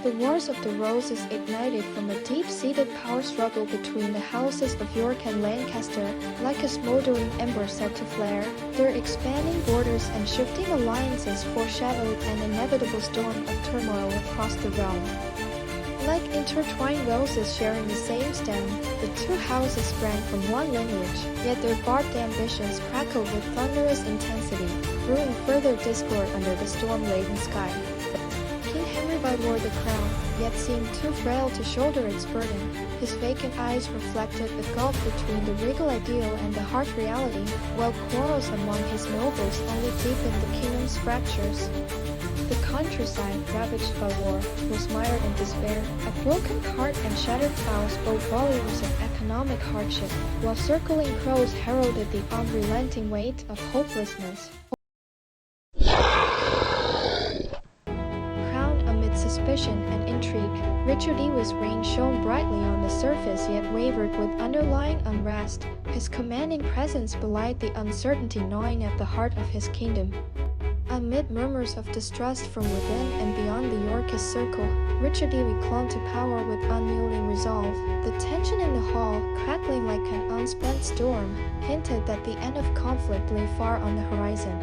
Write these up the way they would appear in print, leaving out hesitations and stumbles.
The Wars of the Roses ignited from a deep-seated power struggle between the houses of York and Lancaster, like a smoldering ember set to flare. Their expanding borders and shifting alliances foreshadowed an inevitable storm of turmoil across the realm. Like intertwined roses sharing the same stem, the two houses sprang from one lineage, yet their barbed ambitions crackled with thunderous intensity, brewing further discord under the storm-laden sky. King Henry wore the crown, yet seemed too frail to shoulder its burden. His vacant eyes reflected the gulf between the regal ideal and the harsh reality, while quarrels among his nobles only deepened the kingdom's fractures. The countryside, ravaged by war, was mired in despair. A broken cart and shattered plows spoke volumes of economic hardship, while circling crows heralded the unrelenting weight of hopelessness. Crowned amid suspicion and intrigue, Richard Ewy's reign shone brightly on the surface yet wavered with underlying unrest. His commanding presence belied the uncertainty gnawing at the heart of his kingdom. Amid murmurs of distrust from within and beyond the Yorkist circle, Richard Ewy clung to power with unyielding resolve. The tension in the hall, crackling like an unspent storm, hinted that the end of conflict lay far on the horizon.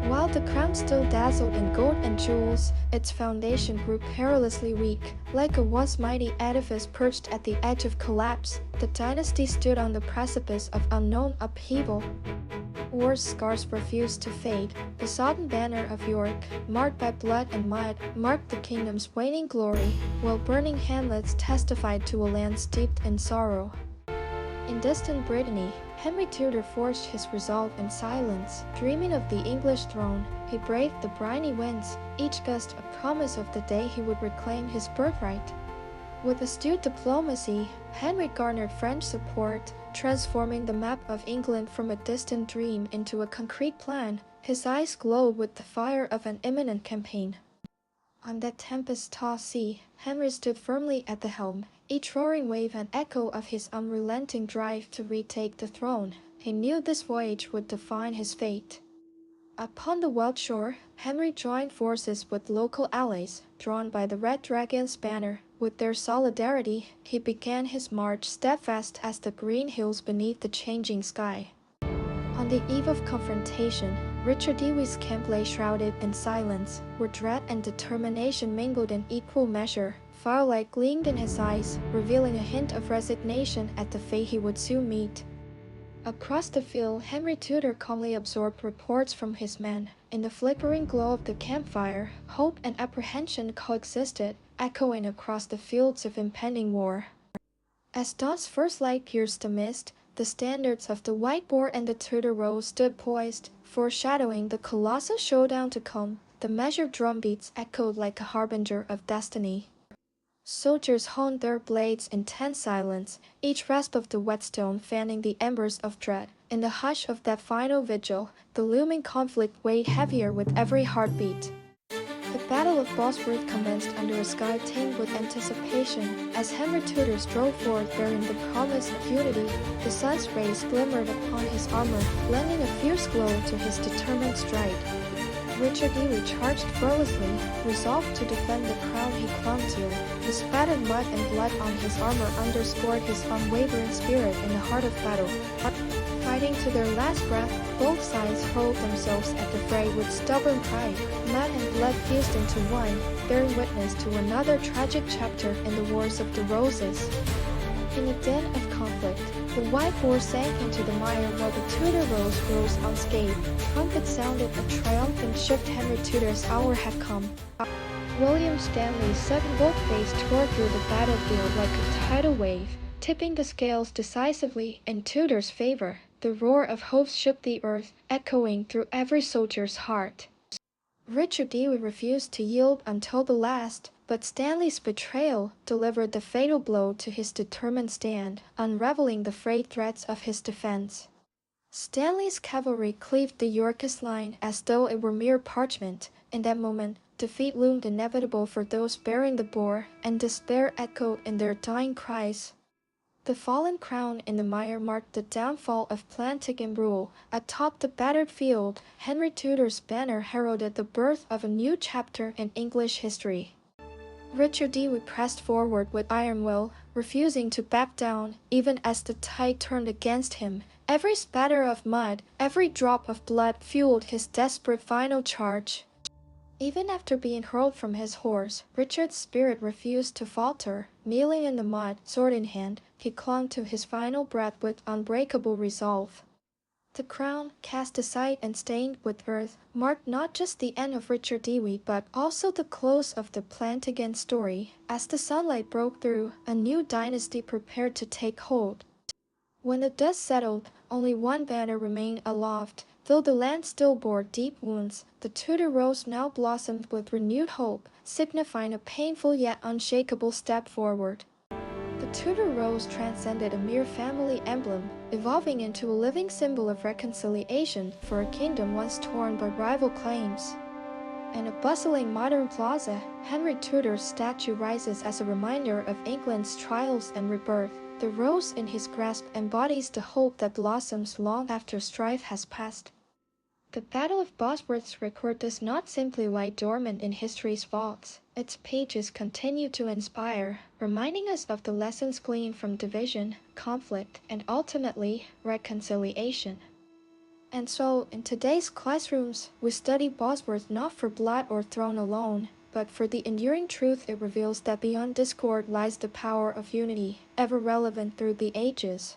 While the crown still dazzled in gold and jewels, its foundation grew perilously weak. Like a once mighty edifice perched at the edge of collapse, the dynasty stood on the precipice of unknown upheaval. War's scars refused to fade. The sodden banner of York, marked by blood and mud, marked the kingdom's waning glory, while burning hamlets testified to a land steeped in sorrow. In distant Brittany, Henry Tudor forged his resolve in silence. Dreaming of the English throne, he braved the briny winds, each gust a promise of the day he would reclaim his birthright. With astute diplomacy, Henry garnered French support, transforming the map of England from a distant dream into a concrete plan. His eyes glowed with the fire of an imminent campaign. On that tempest-tossed sea, Henry stood firmly at the helm, each roaring wave an echo of his unrelenting drive to retake the throne. He knew this voyage would define his fate. Upon the Welsh shore, Henry joined forces with local allies, drawn by the Red Dragon's banner. With their solidarity, he began his march steadfast as the green hills beneath the changing sky. On the eve of confrontation, Richard Ewy's camp lay shrouded in silence, where dread and determination mingled in equal measure. Firelight gleamed in his eyes, revealing a hint of resignation at the fate he would soon meet. Across the field, Henry Tudor calmly absorbed reports from his men. In the flickering glow of the campfire, hope and apprehension coexisted, echoing across the fields of impending war. As dawn's first light pierced the mist, the standards of the White Boar and the Tudor Rose stood poised, foreshadowing the colossal showdown to come. The measured drumbeats echoed like a harbinger of destiny. Soldiers honed their blades in tense silence, each rasp of the whetstone fanning the embers of dread. In the hush of that final vigil, the looming conflict weighed heavier with every heartbeat. The Battle of Bosworth commenced under a sky tinged with anticipation. As Henry Tudor strode forward bearing the promise of unity, the sun's rays glimmered upon his armor, lending a fierce glow to his determined stride. Richard Ewy charged fearlessly, resolved to defend the crown he clung to. The spattered mud and blood on his armor underscored his unwavering spirit in the heart of battle. Fighting to their last breath, both sides hurled themselves at the fray with stubborn pride. Mud and blood fused into one, bearing witness to another tragic chapter in the Wars of the Roses. In a den of conflict, the White Boar sank into the mire while the Tudor Rose rose unscathed. Trumpets sounded a triumphant shift. Henry Tudor's hour had come. William Stanley's sudden bold-face tore through the battlefield like a tidal wave, tipping the scales decisively in Tudor's favor. The roar of hope shook the earth, echoing through every soldier's heart. Richard Ewy refused to yield until the last, but Stanley's betrayal delivered the fatal blow to his determined stand, unraveling the frayed threads of his defense. Stanley's cavalry cleaved the Yorkist line as though it were mere parchment. In that moment, defeat loomed inevitable for those bearing the boar, and despair echoed in their dying cries. The fallen crown in the mire marked the downfall of Plantagenet rule. Atop the battered field, Henry Tudor's banner heralded the birth of a new chapter in English history. Richard Dewey pressed forward with iron will, refusing to back down, even as the tide turned against him. Every spatter of mud, every drop of blood fueled his desperate final charge. Even after being hurled from his horse, Richard's spirit refused to falter. Kneeling in the mud, sword in hand, he clung to his final breath with unbreakable resolve. The crown, cast aside and stained with earth, marked not just the end of Richard Dewey but also the close of the Plantagen story. As the sunlight broke through, a new dynasty prepared to take hold. When the dust settled, only one banner remained aloft. Though the land still bore deep wounds, the Tudor rose now blossomed with renewed hope, signifying a painful yet unshakable step forward. The Tudor rose transcended a mere family emblem, evolving into a living symbol of reconciliation for a kingdom once torn by rival claims. In a bustling modern plaza, Henry Tudor's statue rises as a reminder of England's trials and rebirth. The rose in his grasp embodies the hope that blossoms long after strife has passed. The Battle of Bosworth's record does not simply lie dormant in history's vaults. Its pages continue to inspire, reminding us of the lessons gleaned from division, conflict, and ultimately, reconciliation. And so, in today's classrooms, we study Bosworth not for blood or throne alone, but for the enduring truth it reveals that beyond discord lies the power of unity, ever relevant through the ages.